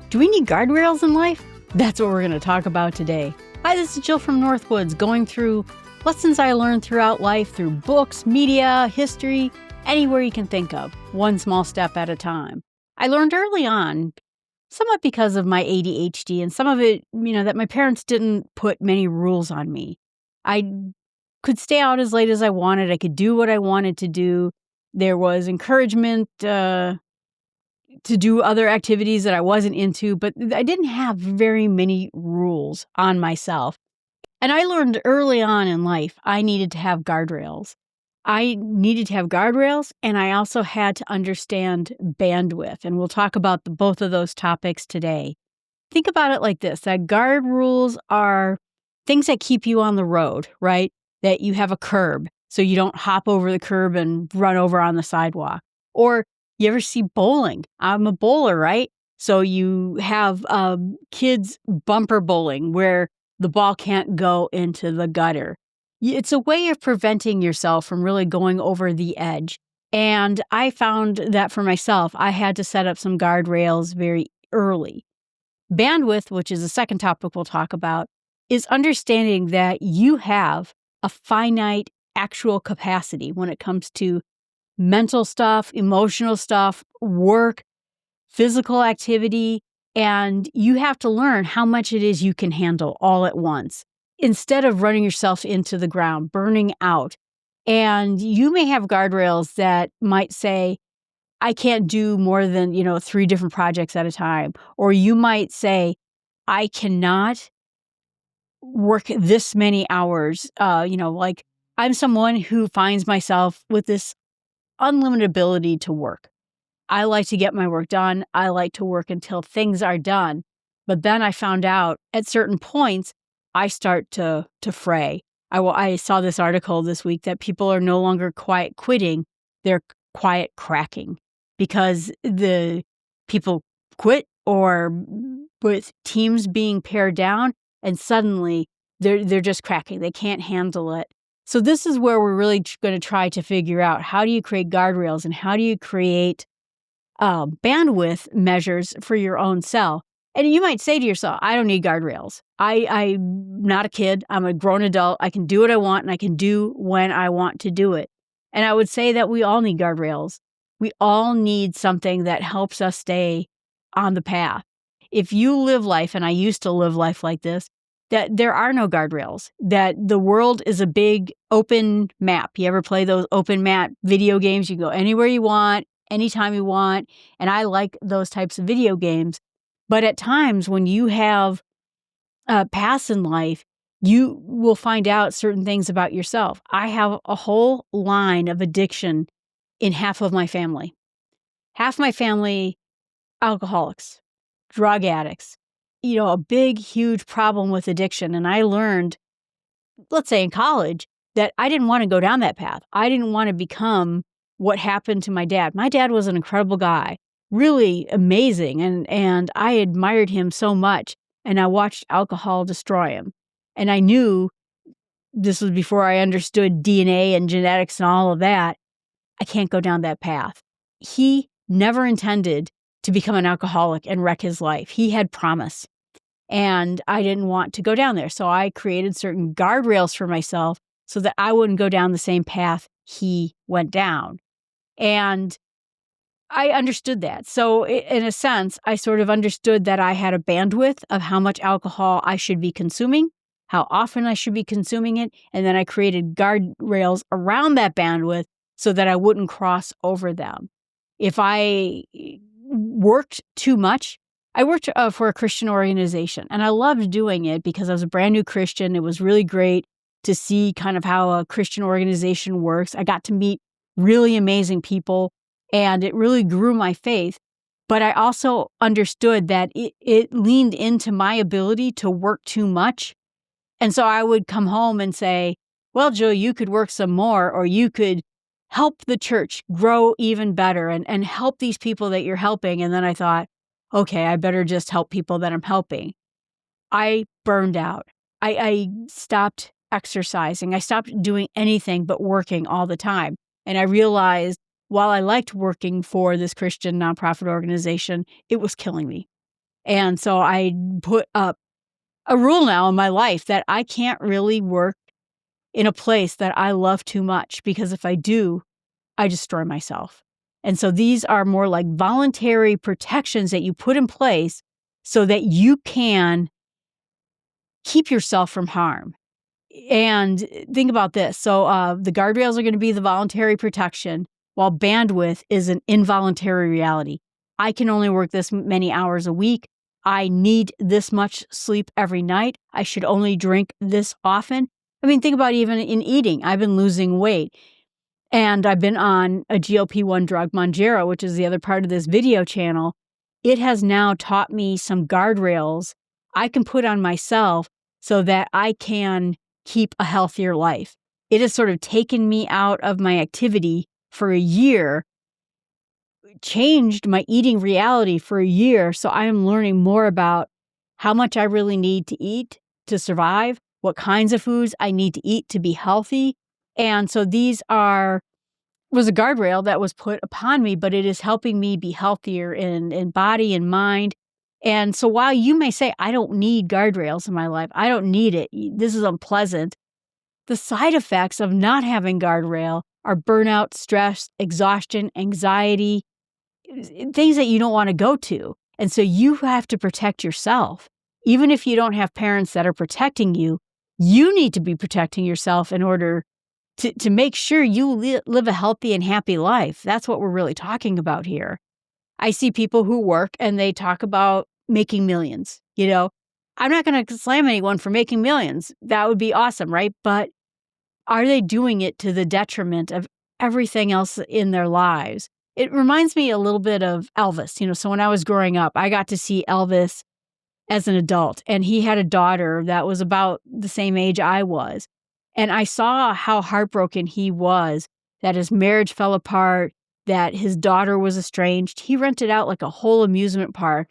Do we need guardrails in life? That's what we're going to talk about today. Hi, this is Jill from Northwoods, going through lessons I learned throughout life through books, media, history, anywhere you can think of, one small step at a time. I learned early on, somewhat because of my ADHD, and some of it, that my parents didn't put many rules on me. I could stay out as late as I wanted. I could do what I wanted to do. There was encouragement to do other activities that I wasn't into, but I didn't have very many rules on myself. And I learned early on in life, I needed to have guardrails. I needed to have guardrails, and I also had to understand bandwidth. And we'll talk about both of those topics today. Think about it like this, that guard rules are things that keep you on the road, right? That you have a curb, so you don't hop over the curb and run over on the sidewalk. Or you ever see bowling? I'm a bowler, right? So you have kids bumper bowling where the ball can't go into the gutter. It's a way of preventing yourself from really going over the edge. And I found that for myself, I had to set up some guardrails very early. Bandwidth, which is the second topic we'll talk about, is understanding that you have a finite actual capacity when it comes to mental stuff, emotional stuff, work, physical activity, and you have to learn how much it is you can handle all at once instead of running yourself into the ground, burning out. And you may have guardrails that might say, I can't do more than, 3 different projects at a time. Or you might say, I cannot work this many hours. Like I'm someone who finds myself with this unlimited ability to work. I like to get my work done. I like to work until things are done. But then I found out at certain points, I start to fray. I saw this article this week that people are no longer quiet quitting. They're quiet cracking because the people quit or with teams being pared down and suddenly they're just cracking. They can't handle it. So this is where we're really going to try to figure out how do you create guardrails and how do you create bandwidth measures for your own self. And you might say to yourself, I don't need guardrails. I'm not a kid. I'm a grown adult. I can do what I want and I can do when I want to do it. And I would say that we all need guardrails. We all need something that helps us stay on the path. If you live life, and I used to live life like this, that there are no guardrails, that the world is a big open map. You ever play those open map video games? You go anywhere you want, anytime you want. And I like those types of video games. But at times when you have paths in life, you will find out certain things about yourself. I have a whole line of addiction in half of my family. Half my family, alcoholics, drug addicts. A big, huge problem with addiction. And I learned, let's say in college, that I didn't want to go down that path. I didn't want to become what happened to my dad. My dad was an incredible guy, really amazing. And I admired him so much. And I watched alcohol destroy him. And I knew, this was before I understood DNA and genetics and all of that, I can't go down that path. He never intended to become an alcoholic and wreck his life. He had promise. And I didn't want to go down there. So I created certain guardrails for myself so that I wouldn't go down the same path he went down. And I understood that. So in a sense, I sort of understood that I had a bandwidth of how much alcohol I should be consuming, how often I should be consuming it. And then I created guardrails around that bandwidth so that I wouldn't cross over them. If I worked too much, I worked for a Christian organization, and I loved doing it because I was a brand new Christian. It was really great to see kind of how a Christian organization works. I got to meet really amazing people, and it really grew my faith. But I also understood that it leaned into my ability to work too much. And so I would come home and say, well, Jill, you could work some more, or you could help the church grow even better and help these people that you're helping. And then I thought, okay, I better just help people that I'm helping. I burned out. I stopped exercising. I stopped doing anything but working all the time. And I realized while I liked working for this Christian nonprofit organization, it was killing me. And so I put up a rule now in my life that I can't really work in a place that I love too much, because if I do, I destroy myself. And so these are more like voluntary protections that you put in place so that you can keep yourself from harm. And think about this. So the guardrails are going to be the voluntary protection, while bandwidth is an involuntary reality. I can only work this many hours a week. I need this much sleep every night. I should only drink this often. I mean, think about even in eating. I've been losing weight, and I've been on a GLP-1 drug, Mounjaro, which is the other part of this video channel. It has now taught me some guardrails I can put on myself so that I can keep a healthier life. It has sort of taken me out of my activity for a year, changed my eating reality for a year. So I am learning more about how much I really need to eat to survive, what kinds of foods I need to eat to be healthy. And so was a guardrail that was put upon me, but it is helping me be healthier in body and mind. And so while you may say, I don't need guardrails in my life, I don't need it, this is unpleasant, the side effects of not having guardrail are burnout, stress, exhaustion, anxiety, things that you don't want to go to. And so you have to protect yourself. Even if you don't have parents that are protecting you, you need to be protecting yourself in order to make sure you live a healthy and happy life. That's what we're really talking about here. I see people who work and they talk about making millions. I'm not going to slam anyone for making millions. That would be awesome, right? But are they doing it to the detriment of everything else in their lives? It reminds me a little bit of Elvis. So when I was growing up, I got to see Elvis as an adult, and he had a daughter that was about the same age I was. And I saw how heartbroken he was, that his marriage fell apart, that his daughter was estranged. He rented out like a whole amusement park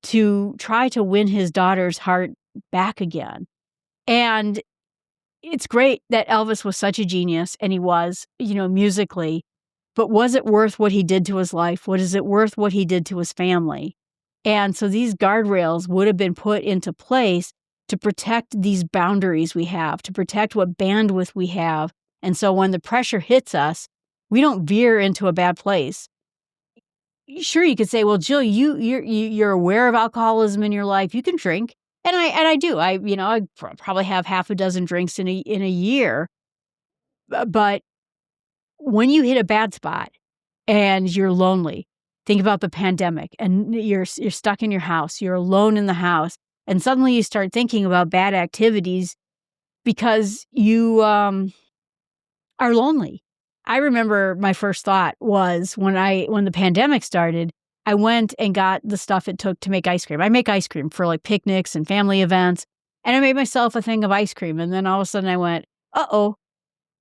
to try to win his daughter's heart back again. And it's great that Elvis was such a genius, and he was, musically, but was it worth what he did to his life? Is it worth what he did to his family? And so these guardrails would have been put into place to protect these boundaries we have, to protect what bandwidth we have. And so when the pressure hits us, we don't veer into a bad place. Sure, you could say, well, Jill, you're aware of alcoholism in your life. You can drink. And I do. I probably have half a dozen drinks in a year. But when you hit a bad spot and you're lonely, think about the pandemic, and you're stuck in your house, you're alone in the house, and suddenly you start thinking about bad activities because you are lonely. I remember my first thought was when the pandemic started, I went and got the stuff it took to make ice cream. I make ice cream for like picnics and family events, and I made myself a thing of ice cream. And then all of a sudden I went, uh-oh,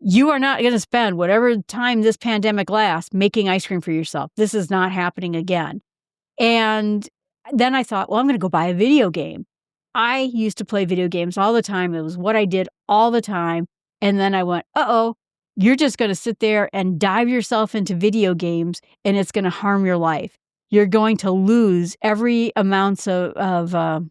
you are not going to spend whatever time this pandemic lasts making ice cream for yourself. This is not happening again. And then I thought, well, I'm going to go buy a video game. I used to play video games all the time. It was what I did all the time. And then I went, uh-oh, you're just going to sit there and dive yourself into video games, and it's going to harm your life. You're going to lose every amount of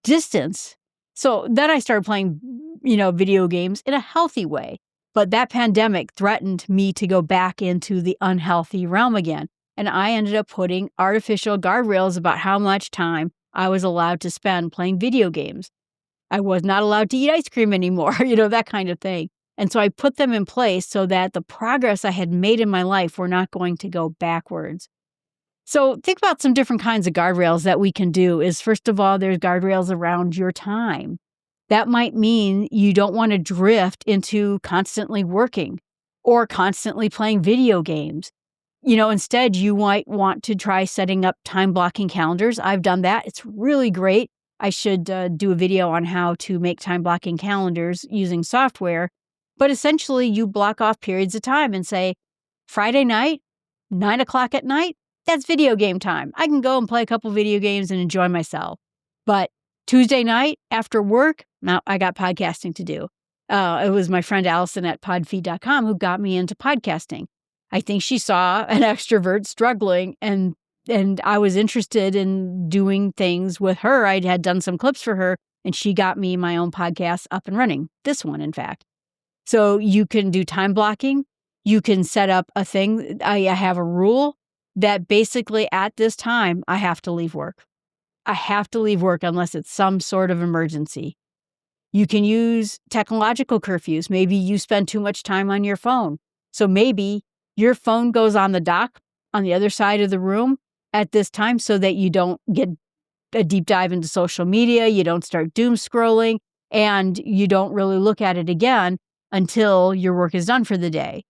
distance. So then I started playing, video games in a healthy way. But that pandemic threatened me to go back into the unhealthy realm again. And I ended up putting artificial guardrails about how much time I was allowed to spend playing video games. I was not allowed to eat ice cream anymore, that kind of thing. And so I put them in place so that the progress I had made in my life were not going to go backwards. So think about some different kinds of guardrails that we can do. Is first of all, there's guardrails around your time. That might mean you don't want to drift into constantly working or constantly playing video games. Instead, you might want to try setting up time blocking calendars. I've done that. It's really great. I should do a video on how to make time blocking calendars using software. But essentially, you block off periods of time and say, Friday night, 9:00 at night, that's video game time. I can go and play a couple video games and enjoy myself. But Tuesday night after work, now I got podcasting to do. It was my friend Allison at podfeed.com who got me into podcasting. I think she saw an extrovert struggling and And I was interested in doing things with her. I had done some clips for her, and she got me my own podcast up and running. This one, in fact. So you can do time blocking. You can set up a thing. I have a rule that basically at this time, I have to leave work. I have to leave work unless it's some sort of emergency. You can use technological curfews. Maybe you spend too much time on your phone. So maybe your phone goes on the dock on the other side of the room at this time so that you don't get a deep dive into social media, you don't start doom scrolling, and you don't really look at it again until your work is done for the day.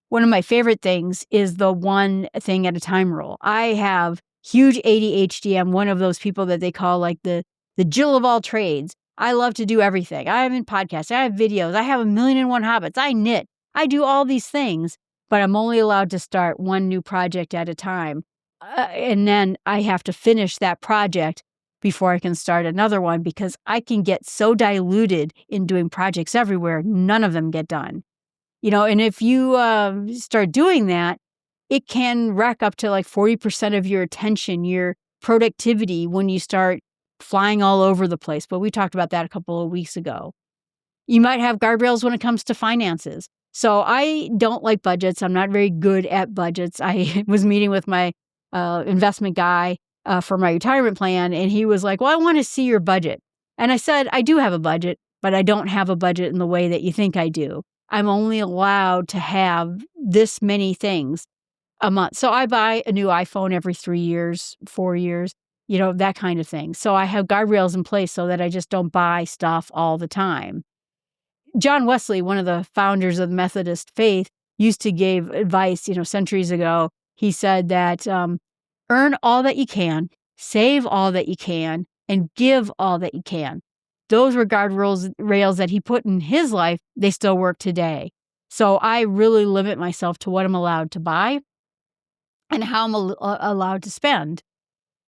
One of my favorite things is the one thing at a time rule. I have huge ADHD. I'm one of those people that they call like the Jill of all trades. I love to do everything. I have in podcasts, I have videos, I have 1,000,001 habits, I knit, I do all these things, but I'm only allowed to start one new project at a time. And then I have to finish that project before I can start another one because I can get so diluted in doing projects everywhere, none of them get done. And if you start doing that, it can rack up to like 40% of your attention, your productivity when you start flying all over the place. But we talked about that a couple of weeks ago. You might have guardrails when it comes to finances. So I don't like budgets. I'm not very good at budgets. I was meeting with my investment guy for my retirement plan, and he was like, well, I want to see your budget. And I said, I do have a budget, but I don't have a budget in the way that you think I do. I'm only allowed to have this many things a month. So I buy a new iPhone every 3 years, 4 years, that kind of thing. So I have guardrails in place so that I just don't buy stuff all the time. John Wesley, one of the founders of the Methodist faith, used to give advice, centuries ago. He said that earn all that you can, save all that you can, and give all that you can. Those were guardrails that he put in his life. They still work today. So I really limit myself to what I'm allowed to buy and how I'm allowed to spend.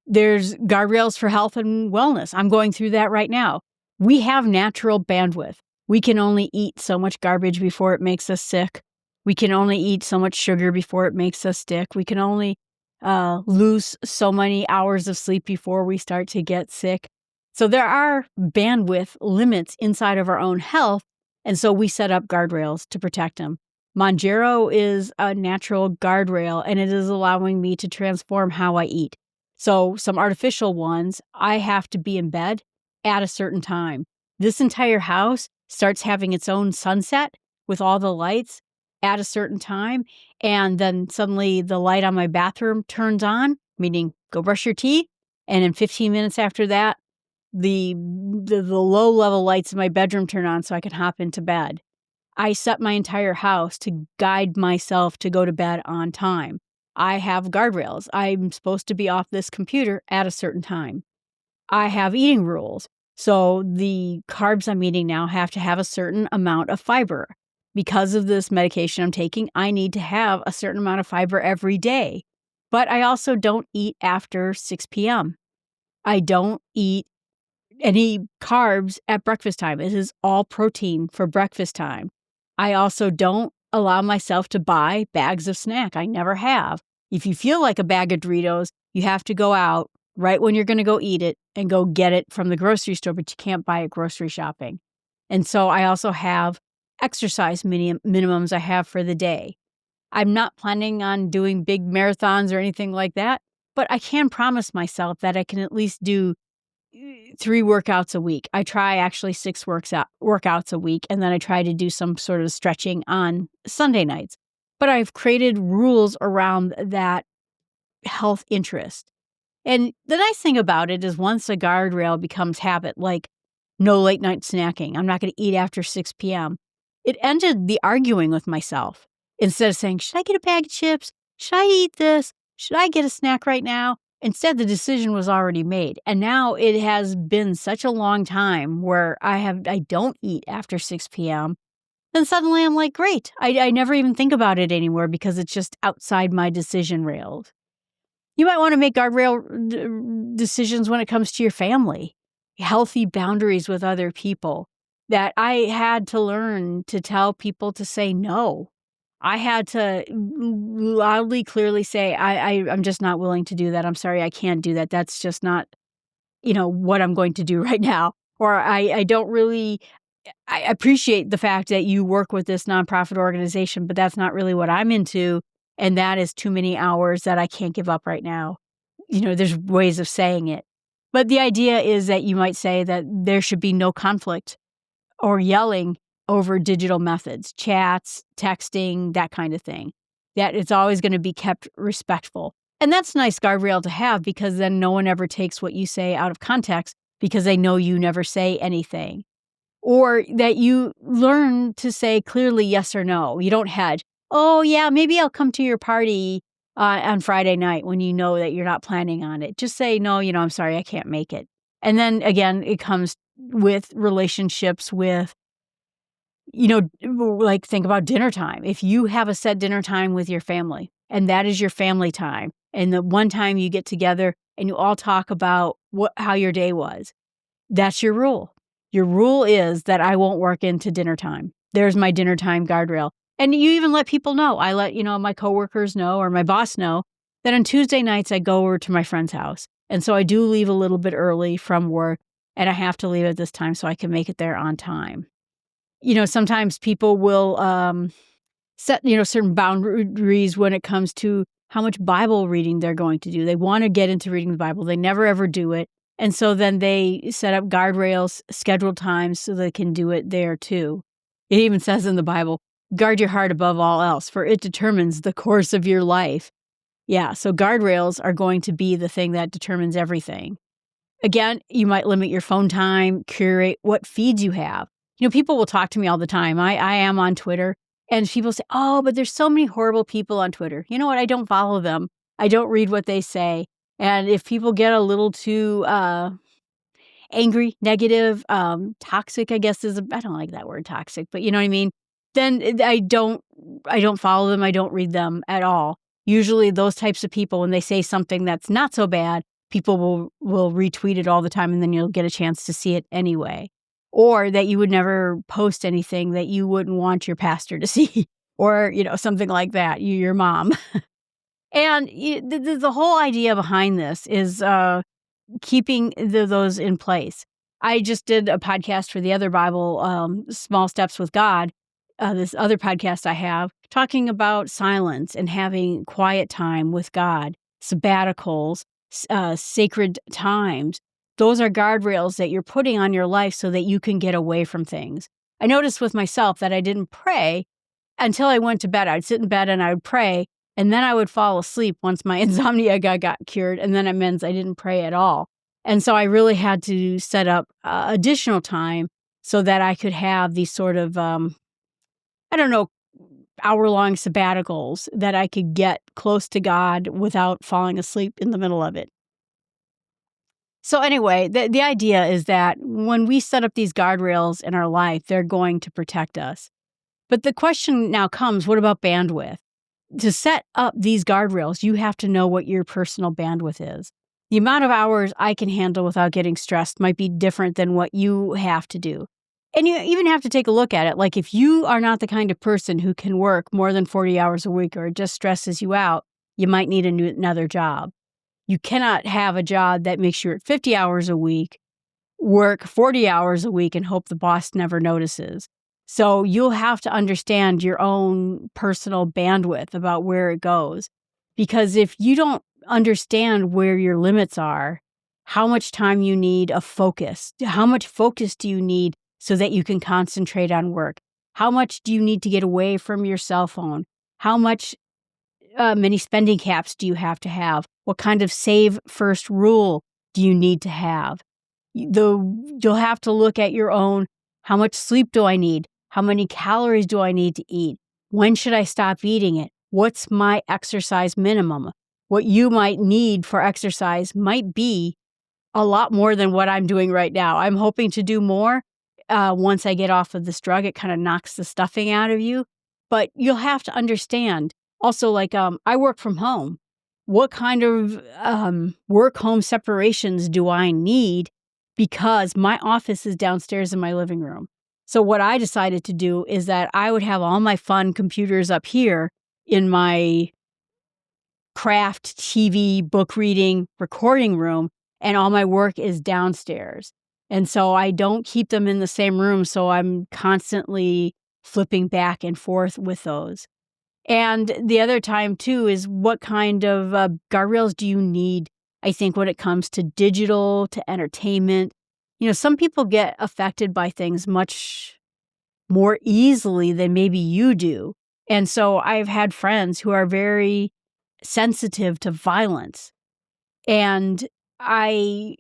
There's guardrails for health and wellness. I'm going through that right now. We have natural bandwidth. We can only eat so much garbage before it makes us sick. We can only eat so much sugar before it makes us sick. We can only lose so many hours of sleep before we start to get sick. So there are bandwidth limits inside of our own health, and so we set up guardrails to protect them. Monjero is a natural guardrail, and it is allowing me to transform how I eat. So some artificial ones, I have to be in bed at a certain time. This entire house starts having its own sunset with all the lights at a certain time, and then suddenly the light on my bathroom turns on, meaning go brush your teeth, and in 15 minutes after that, the low-level lights in my bedroom turn on so I can hop into bed. I set my entire house to guide myself to go to bed on time. I have guardrails. I'm supposed to be off this computer at a certain time. I have eating rules. So the carbs I'm eating now have to have a certain amount of fiber. Because of this medication I'm taking, I need to have a certain amount of fiber every day. But I also don't eat after 6 p.m. I don't eat any carbs at breakfast time. It is all protein for breakfast time. I also don't allow myself to buy bags of snack. I never have. If you feel like a bag of Doritos, you have to go out right when you're going to go eat it and go get it from the grocery store, but you can't buy it grocery shopping. And so I also have exercise minimums I have for the day. I'm not planning on doing big marathons or anything like that, but I can promise myself that I can at least do 3 workouts a week. I try actually 6 workouts a week, and then I try to do some sort of stretching on Sunday nights. But I've created rules around that health interest. And the nice thing about it is once a guardrail becomes habit, like no late night snacking, I'm not going to eat after 6 p.m., it ended the arguing with myself. Instead of saying, should I get a bag of chips? Should I eat this? Should I get a snack right now? Instead, the decision was already made. And now it has been such a long time where I don't eat after 6 p.m. Then suddenly I'm like, great. I never even think about it anymore because it's just outside my decision rails. You might want to make guardrail decisions when it comes to your family, healthy boundaries with other people that I had to learn to tell people to say no. I had to loudly, clearly say, I'm just not willing to do that. I'm sorry, I can't do that. That's just not, what I'm going to do right now. Or I don't really, I appreciate the fact that you work with this nonprofit organization, but that's not really what I'm into. And that is too many hours that I can't give up right now. There's ways of saying it. But the idea is that you might say that there should be no conflict or yelling over digital methods, chats, texting, that kind of thing. That it's always going to be kept respectful. And that's a nice guardrail to have, because then no one ever takes what you say out of context because they know you never say anything. Or that you learn to say clearly yes or no. You don't hedge. Oh, yeah, maybe I'll come to your party on Friday night, when you know that you're not planning on it. Just say, no, I'm sorry, I can't make it. And then again, it comes with relationships with, like, think about dinner time. If you have a set dinner time with your family and that is your family time, and the one time you get together and you all talk about how your day was, that's your rule. Your rule is that I won't work into dinner time. There's my dinner time guardrail. And you even let people know. I let, my coworkers know, or my boss know, that on Tuesday nights I go over to my friend's house. And so I do leave a little bit early from work, and I have to leave at this time so I can make it there on time. Sometimes people will set, certain boundaries when it comes to how much Bible reading they're going to do. They want to get into reading the Bible. They never ever do it. And so then they set up guardrails, scheduled times so they can do it there too. It even says in the Bible, guard your heart above all else, for it determines the course of your life. Yeah, so guardrails are going to be the thing that determines everything. Again, you might limit your phone time, curate what feeds you have. People will talk to me all the time. I am on Twitter, and people say, oh, but there's so many horrible people on Twitter. You know what? I don't follow them. I don't read what they say. And if people get a little too angry, negative, toxic, I guess I don't like that word toxic, but you know what I mean? Then I don't follow them. I don't read them at all. Usually those types of people, when they say something that's not so bad, people will retweet it all the time, and then you'll get a chance to see it anyway. Or that you would never post anything that you wouldn't want your pastor to see, or, something like that, your mom. And the whole idea behind this is keeping those in place. I just did a podcast for the other Bible, Small Steps with God, this other podcast I have, talking about silence and having quiet time with God, sabbaticals, sacred times. Those are guardrails that you're putting on your life so that you can get away from things. I noticed with myself that I didn't pray until I went to bed. I'd sit in bed and I would pray, and then I would fall asleep once my insomnia got cured, and then it meant I didn't pray at all. And so I really had to set up additional time so that I could have these sort of, hour-long sabbaticals that I could get close to God without falling asleep in the middle of it. So anyway, the idea is that when we set up these guardrails in our life, they're going to protect us. But the question now comes, what about bandwidth? To set up these guardrails, you have to know what your personal bandwidth is. The amount of hours I can handle without getting stressed might be different than what you have to do. And you even have to take a look at it. Like, if you are not the kind of person who can work more than 40 hours a week, or it just stresses you out, you might need another job. You cannot have a job that makes you work 50 hours a week, work 40 hours a week, and hope the boss never notices. So you'll have to understand your own personal bandwidth about where it goes. Because if you don't understand where your limits are, how much time you need of focus, how much focus do you need so that you can concentrate on work? How much do you need to get away from your cell phone? How many spending caps do you have to have? What kind of save first rule do you need to have? You'll have to look at your own, how much sleep do I need? How many calories do I need to eat? When should I stop eating it? What's my exercise minimum? What you might need for exercise might be a lot more than what I'm doing right now. I'm hoping to do more once I get off of this drug. It kind of knocks the stuffing out of you. But you'll have to understand. Also, like, I work from home. What kind of work-home separations do I need? Because my office is downstairs in my living room. So what I decided to do is that I would have all my fun computers up here in my craft, TV, book reading, recording room, and all my work is downstairs. And so I don't keep them in the same room, so I'm constantly flipping back and forth with those. And the other time, too, is what kind of guardrails do you need, I think, when it comes to digital, to entertainment. Some people get affected by things much more easily than maybe you do. And so I've had friends who are very sensitive to violence. And I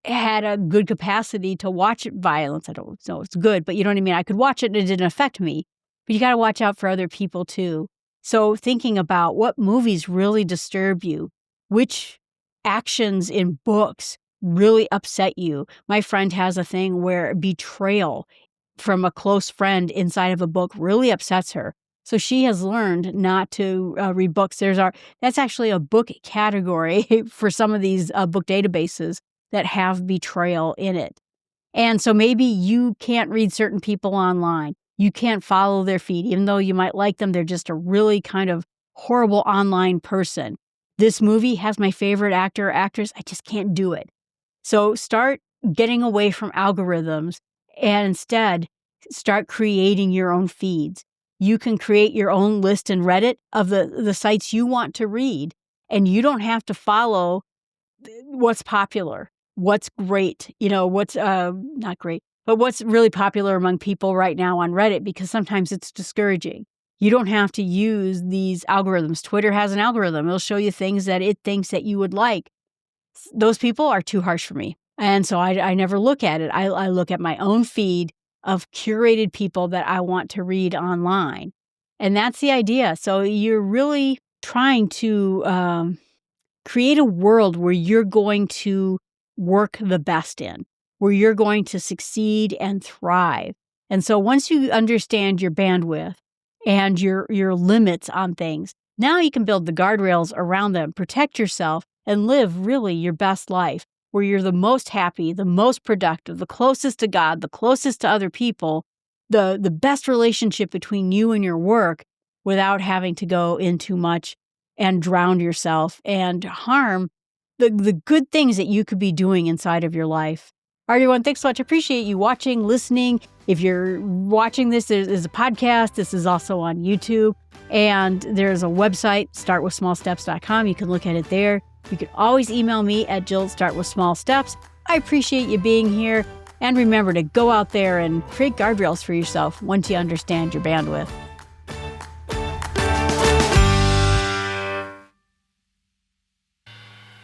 had a good capacity to watch violence. I don't know it's good, but you know what I mean? I could watch it and it didn't affect me. But you got to watch out for other people too. So thinking about what movies really disturb you, which actions in books really upset you. My friend has a thing where betrayal from a close friend inside of a book really upsets her. So she has learned not to read books. That's actually a book category for some of these book databases that have betrayal in it. And so maybe you can't read certain people online. You can't follow their feed, even though you might like them. They're just a really kind of horrible online person. This movie has my favorite actor or actress. I just can't do it. So start getting away from algorithms and instead start creating your own feeds. You can create your own list in Reddit of the sites you want to read, and you don't have to follow what's popular, what's great, what's not great, but what's really popular among people right now on Reddit, because sometimes it's discouraging. You don't have to use these algorithms. Twitter has an algorithm. It'll show you things that it thinks that you would like. Those people are too harsh for me. And so I never look at it. I look at my own feed of curated people that I want to read online. And that's the idea. So you're really trying to create a world where you're going to work the best in, where you're going to succeed and thrive. And so once you understand your bandwidth and your limits on things, now you can build the guardrails around them, protect yourself, and live really your best life, where you're the most happy, the most productive, the closest to God, the closest to other people, the best relationship between you and your work without having to go in too much and drown yourself and harm the good things that you could be doing inside of your life. All right, everyone, thanks so much. I appreciate you watching, listening. If you're watching this, there's a podcast. This is also on YouTube. And there's a website, startwithsmallsteps.com. You can look at it there. You can always email me at jill@startwithsmallsteps. I appreciate you being here. And remember to go out there and create guardrails for yourself once you understand your bandwidth.